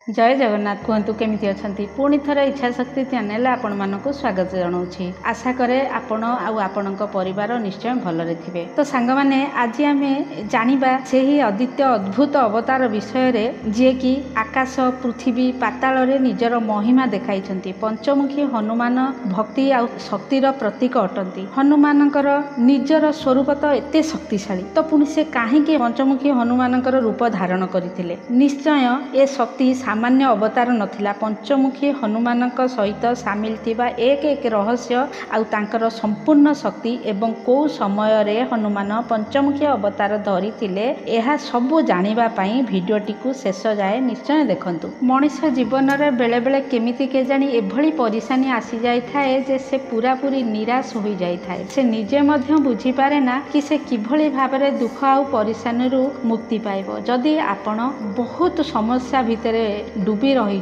जय जगन्नाथ। कहतु केमिति अछंती पुणी थर इच्छा शक्ति चैनल आपण मानक स्वागत जनाऊँगी। आशा करे आपण आपणक परिवार निश्चय भलरे थिबे। तो सांग माने आज आमे जानिबा सेही अद्वितीय अद्भुत अवतार विषय रे जे कि आकाश पृथ्वी पाताल रे निजर महिमा देखाइछंती। पंचमुखी हनुमान भक्ति आ शक्तिर प्रतीक अटंती। हनुमानकर निजर स्वरूप तो एते शक्तिशाली, तो पुणी से काहेकि पंचमुखी हनुमानकर रूप धारण करथिले। निश्चय ए शक्ति सामान्य अवतार नथिला। पंचमुखी हनुमानक सहित सामिल थिबा एक एक रहस्य आउ तांकर संपूर्ण शक्ति एवं को समय रे हनुमान पंचमुखी अवतार धरी थिले एहा सबु जानिबा पई भिडियोटी को शेष जाए निश्चय देखंतु। मनुष जीवन रे बेले बेले केमिति के जानी एभली परिसानी आसी जाय थाए जे से पूरा पूरी निराश होई जाय थाए। से निजे मध्य बुझी पारे ना कि से किभली भाबरे दुख आ परिसानी रु मुक्ति पाइबो। जदि आपण बहुत समस्या भितरे डूबी रही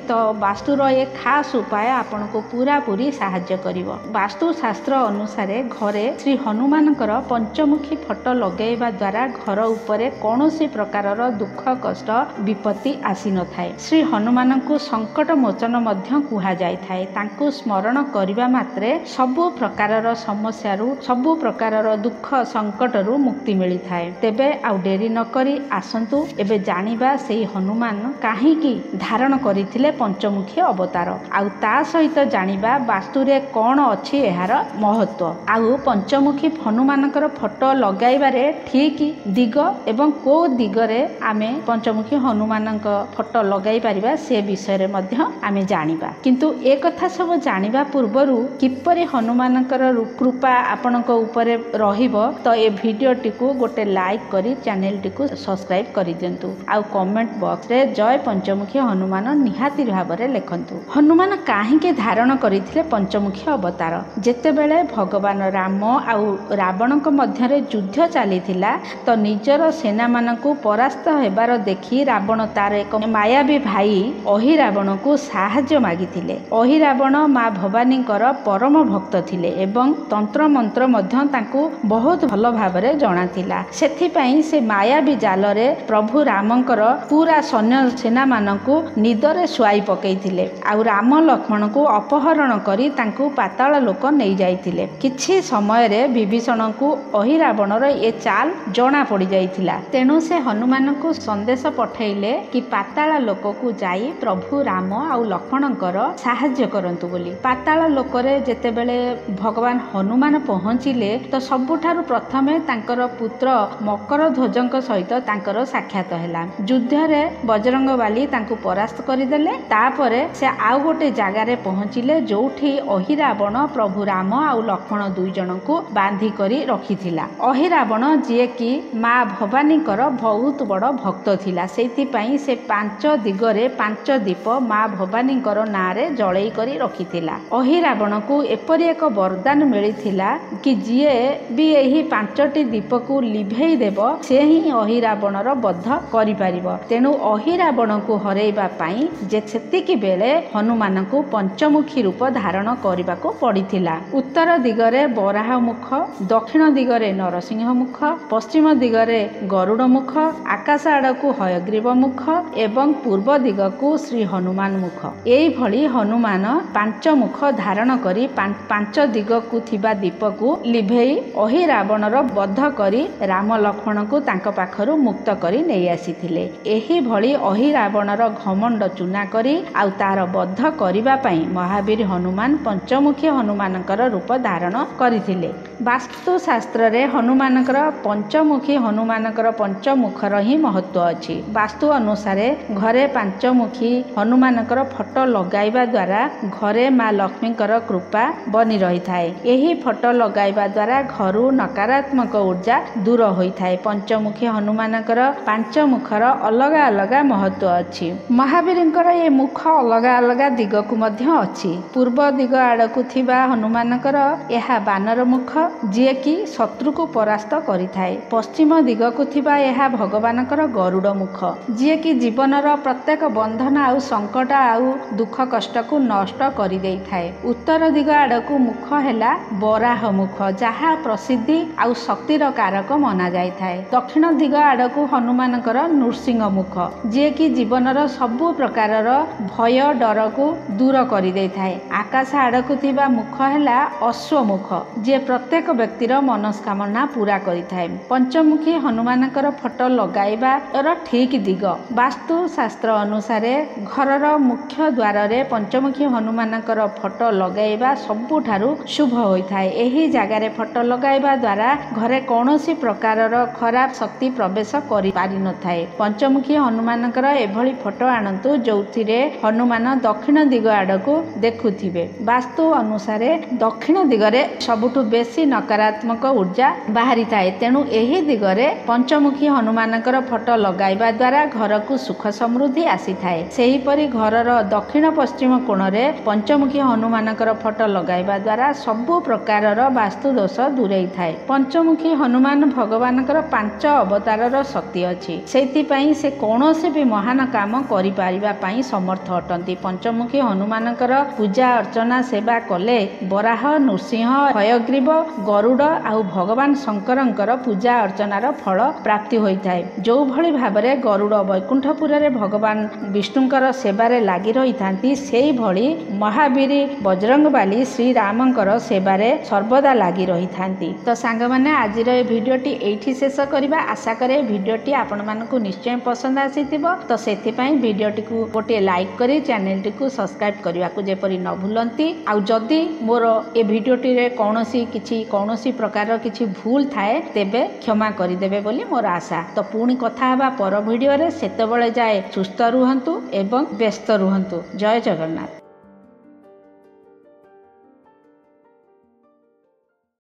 तो वास्तुर ये खास उपाय आपन को पूरा पूरी साहाय्य करिवो। वास्तु शास्त्र अनुसार घरे श्री हनुमानकर पंचमुखी फोटो लगेଇବା द्वारा घर उपरे कौनसी प्रकारर दुख कष्ट विपत्ति आसी न थाए। श्री हनुमान को संकट मोचन मध्य कुहा जाय थाए। तांको स्मरण करिबा मात्रे सबु प्रकारर समस्या रु सबु प्रकारर दुख संकट रु मुक्ति मिली थाए। तेबे आउ डेरी न करी आसंतु एबे जानिबा सेही हनुमान काहे धारण करथिले पंचमुखी अवतार आउ ता सहित जानिबा वास्तुरे कौन अछि एहार महत्व आउ पंचमुखी हनुमानकर फोटो लगाइबारे ठीक दिग एवं को दिगरे आमे पंचमुखी हनुमानक फोटो लगाई परिबा से विषय रे मध्य आमे जानिबा। किंतु ए कथा सब जानिबा पूर्वरु किपरि हनुमानकर कृपा आपनक उपरे रहिबो तो ए भिडियोटी को गोटे लाइक करी चैनल टी को सब्सक्राइब करि दियंतु आउ कमेंट बॉक्स रे जय पंचमुखी हनुमान निहाती भावरे लिखंतु। हनुमान काहेकि धारण करथिले पंचमुखी अवतार। जेतेबेले भगवान राम आउ रावणक मध्यरे युद्ध चलीथिला तो निजर सेना मानकु परास्त हेबार देखि रावण तार एक मायावी भाई अहिरावण को साहाय्य मागिथिले। अहिरावण माँ भवानीकर परम भक्त थिले एवं तंत्र मंत्र मध्य तांकु बहुत भल भावरे जणाथिला। सेथिपई से मायावी जालरे प्रभु रामंकर पूरा सैन्य सेना मानकु निदरे शुआई पकईथिले आउ राम लक्ष्मण को अपहरण करी तांकु पाताल लोक नहीं जाइथिले। किछि समय रे विभीषण को अहिरावणर ए चाल जना पड़ी जाइथिला। तेणु से हनुमान को संदेश पठैले कि पाताल लोक को जाई प्रभु राम आउ लक्ष्मणकर साहाय्य करंतु बोली। पाताल लोकरे जेतेबेले भगवान हनुमान पहुंचिले तो सबुठारु प्रथमे तांकर पुत्र मकर ध्वजंक सहित तांकर साक्षात हैला। युद्ध रे बजरंग बाली तांकु परास्त करदेले। तापरे से आउ गोटे जगार पहुंचिले जोठी अहिरावण प्रभु राम आउ लक्ष्मण दुई जन को बांधी करी रखिथिला। अहिरावण जे कि माँ भवानीकर बहुत बड़ भक्त थिला। सेथिपई से 5 दिगरे 5 दीप माँ भवानीकर नारे जळेई करी रखिथिला। अहिरावण को एपरि एक वरदान मिलिथिला कि जे भी एही 5टी दीप को लिभेई देव से ही अहिरावणर वध करि परिबो। तेणु अहिरावण को हरेइबा पाई जे सेतिकी बेले हनुमान को पंचमुखी रूप धारण करने को पड़िथिला। उत्तर दिगरे बराह मुख, दक्षिण दिगरे नरसिंह मुख, पश्चिम दिगरे गरुड़ मुख, आकाश आड़कू हयग्रीव मुख एवं पूर्व दिग को श्री हनुमान मुख। एई भली हनुमान 5 मुख धारण करी 5 दिग को थिबा दीप को लिभेई अहिरावणर वध करी राम लक्ष्मण को तांको पाखरु मुक्त करी नै आसीथिले। एही भली अहिरावणर घमंड चुना करी आउ तार बद्ध करिबा पई महावीर हनुमान पंचमुखी हनुमानकर रूप धारण करथिले। वास्तु शास्त्र रे हनुमानकर पंचमुखी हनुमानकर पंचमुखर ही महत्व अछि। वास्तु अनुसार घरे पंचमुखी हनुमानकर फोटो लगाइबा द्वारा घरे माँ लक्ष्मीकर कृपा बनी रही थाए। एही फोटो लगाइबा द्वारा घरु नकारात्मक ऊर्जा दूर होई थाए। पंचमुखी हनुमानकर 5 मुखर अलगा अलगा महत्व अछि। महावीरंकर ये मुख अलगा अलगा दिग को मध्य अछि। पूर्व दिग आड़कू थिबा हनुमानकर यह बानर मुख जे कि शत्रु को परास्त करिथाए। पश्चिम दिग को थिबा यह भगवानकर गरुड़ मुख जे कि जीवनर प्रत्येक बंधन आउ संकट आउ दुख कष्ट को नष्ट करि देई थाए। उत्तर दिग आड़कू मुख हैला बराह मुख जहा प्रसिद्धि आउ शक्तिर कारक मना जाय थाए। दक्षिण दिग आड़कू हनुमानकर नृसिंह मुख जे कि जीवन ଜୀବନର ସବୁ ପ୍ରକାରର ଭୟ ଡରକୁ ଦୂର କରିଦେଇଥାଏ। ଆକାଶ ଆଡ଼କୁ ଥିବା ମୁଖ ହେଲା ଅଶ୍ୱମୁଖ, ଯିଏ ପ୍ରତ୍ୟେକ ବ୍ୟକ୍ତିର ମନସ୍କାମନା ପୂରା କରିଥାଏ। ପଞ୍ଚମୁଖୀ ହନୁମାନଙ୍କର ଫଟୋ ଲଗାଇବାର ଠିକ୍ ଦିଗ। ବାସ୍ତୁ ଶାସ୍ତ୍ର ଅନୁସାରେ ଘରର ମୁଖ୍ୟ ଦ୍ୱାରରେ ପଞ୍ଚମୁଖୀ ହନୁମାନଙ୍କର ଫଟୋ ଲଗାଇବା ସବୁଠାରୁ ଶୁଭ ହୋଇଥାଏ। ଏହି ଜାଗାରେ ଫଟୋ ଲଗାଇବା ଦ୍ୱାରା ଘରେ କୌଣସି ପ୍ରକାରର ଖରାପ ଶକ୍ତି ପ୍ରବେଶ କରିପାରିନଥାଏ। ପଞ୍ଚମୁଖୀ ହନୁମାନଙ୍କର ଏଭଳି ଫଟୋ ଆଣନ୍ତୁ ଯେଉଁଥିରେ ହନୁମାନ ଦକ୍ଷିଣ ଦିଗ ଆଡ଼କୁ ଦେଖୁଥିବେ। ବାସ୍ତୁ ଅନୁସାରେ ଦକ୍ଷିଣ ଦିଗରେ ସବୁଠୁ ବେଶୀ ନକାରାତ୍ମକ ଉର୍ଜା ବାହାରିଥାଏ। ତେଣୁ ଏହି ଦିଗରେ ପଞ୍ଚମୁଖୀ ହନୁମାନଙ୍କର ଫଟୋ ଲଗାଇବା ଦ୍ୱାରା ଘରକୁ ସୁଖ ସମୃଦ୍ଧି ଆସିଥାଏ। ସେହିପରି ଘରର ଦକ୍ଷିଣ ପଶ୍ଚିମ କୋଣରେ ପଞ୍ଚମୁଖୀ ହନୁମାନଙ୍କର ଫଟୋ ଲଗାଇବା ଦ୍ୱାରା ସବୁ ପ୍ରକାରର ବାସ୍ତୁ ଦୋଷ ଦୂରେଇଥାଏ। ପଞ୍ଚମୁଖୀ ହନୁମାନ ଭଗବାନଙ୍କର 5 ଅବତାରର ଶକ୍ତି ଅଛି। ସେଇଥିପାଇଁ ସେ କୌଣସି ବି ମହାନ କାମ କରିପାରିବା ପାଇଁ ସମର୍ଥ ଅଟନ୍ତି। ପଞ୍ଚମୁଖୀ ହନୁମାନଙ୍କର ପୂଜା ଅର୍ଚ୍ଚନା ସେବା କଲେ ବରାହ, ନୃସିଂହ, ହୟଗ୍ରୀବ, ଗରୁଡ଼ ଆଉ ଭଗବାନ ଶଙ୍କରଙ୍କର ପୂଜା ଅର୍ଚ୍ଚନାର ଫଳ ପ୍ରାପ୍ତି ହୋଇଥାଏ। ଯେଉଁଭଳି ଭାବରେ ଗରୁଡ଼ ବୈକୁଣ୍ଠପୁରରେ ଭଗବାନ ବିଷ୍ଣୁଙ୍କର ସେବାରେ ଲାଗି ରହିଥାନ୍ତି, ସେଇଭଳି ମହାବୀର ବଜରଙ୍ଗବାଲି ଶ୍ରୀରାମଙ୍କର ସେବାରେ ସର୍ବଦା ଲାଗି ରହିଥାନ୍ତି। ତ ସାଙ୍ଗମାନେ ଆଜିର ଏ ଭିଡ଼ିଓଟି ଏଇଠି ଶେଷ କରିବା। ଆଶା କରେ ଭିଡ଼ିଓଟି ଆପଣମାନଙ୍କୁ ନିଶ୍ଚୟ ପସନ୍ଦ ଆସିଥିବ। ତ ସେଥିପାଇଁ ଭିଡ଼ିଓଟିକୁ ଗୋଟିଏ ଲାଇକ୍ କରି ଚ୍ୟାନେଲଟିକୁ ସବସ୍କ୍ରାଇବ୍ କରିବାକୁ ଯେପରି ନ ଭୁଲନ୍ତି। ଆଉ ଯଦି ମୋର ଏ ଭିଡ଼ିଓଟିରେ କୌଣସି ପ୍ରକାରର କିଛି ଭୁଲ ଥାଏ ତେବେ କ୍ଷମା କରିଦେବେ ବୋଲି ମୋର ଆଶା। ତ ପୁଣି କଥା ହେବା ପର ଭିଡ଼ିଓରେ। ସେତେବେଳେ ଯାଏ ସୁସ୍ଥ ରୁହନ୍ତୁ ଏବଂ ବ୍ୟସ୍ତ ରୁହନ୍ତୁ। ଜୟ ଜଗନ୍ନାଥ।